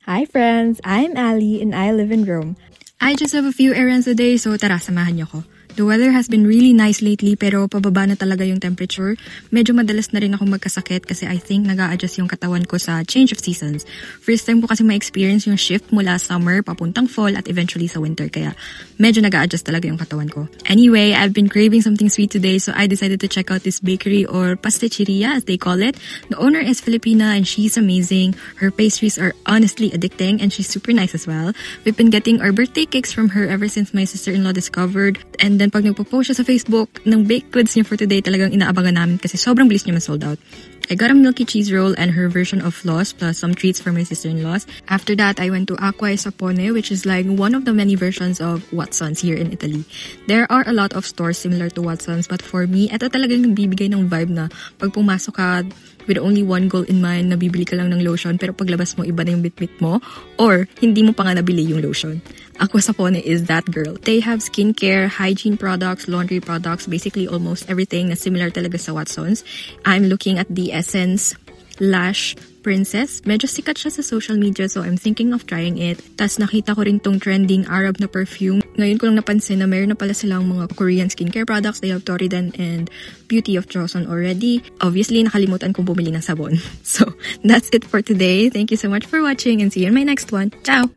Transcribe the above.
Hi friends, I'm Ali and I live in Rome. I just have a few errands today, so tara, samahan niyo ko. The weather has been really nice lately pero pababa na talaga yung temperature. Medyo madalas na rin ako magkasakit kasi I think nag-a-adjust yung katawan ko sa change of seasons. First time ko kasi ma-experience yung shift mula summer papuntang fall at eventually sa winter kaya medyo nag-a-adjust talaga yung katawan ko. Anyway, I've been craving something sweet today so I decided to check out this bakery or pasticceria as they call it. The owner is Filipina and she's amazing. Her pastries are honestly addicting and she's super nice as well. We've been getting our birthday cakes from her ever since my sister-in-law discovered. And then pag nagpo-post siya sa Facebook ng baked goods niya for today, talagang inaabangan namin kasi sobrang bilis niya ma-sold out. I got a milky cheese roll and her version of floss plus some treats for my sister-in-laws. After that, I went to Acqua e Sapone, which is like one of the many versions of Watson's here in Italy. There are a lot of stores similar to Watson's, but for me, ito talagang nagbibigay ng vibe na pag pumasok ka with only one goal in mind na bibili ka lang ng lotion pero paglabas mo iba na yung bitbit mo or hindi mo pa nga nabili yung lotion. Acqua Sapone is that girl. They have skincare, hygiene products, laundry products, basically almost everything na similar talaga sa Watson's. I'm looking at the Essence Lash Princess. Medyo sikat siya sa social media so I'm thinking of trying it. Tas nakita ko rin tong trending Arab na perfume. Ngayon ko lang napansin na mayroon na pala silang mga Korean skincare products. They have Toriden and Beauty of Joseon already. Obviously, nakalimutan kong bumili ng sabon. So, that's it for today. Thank you so much for watching and see you in my next one. Ciao!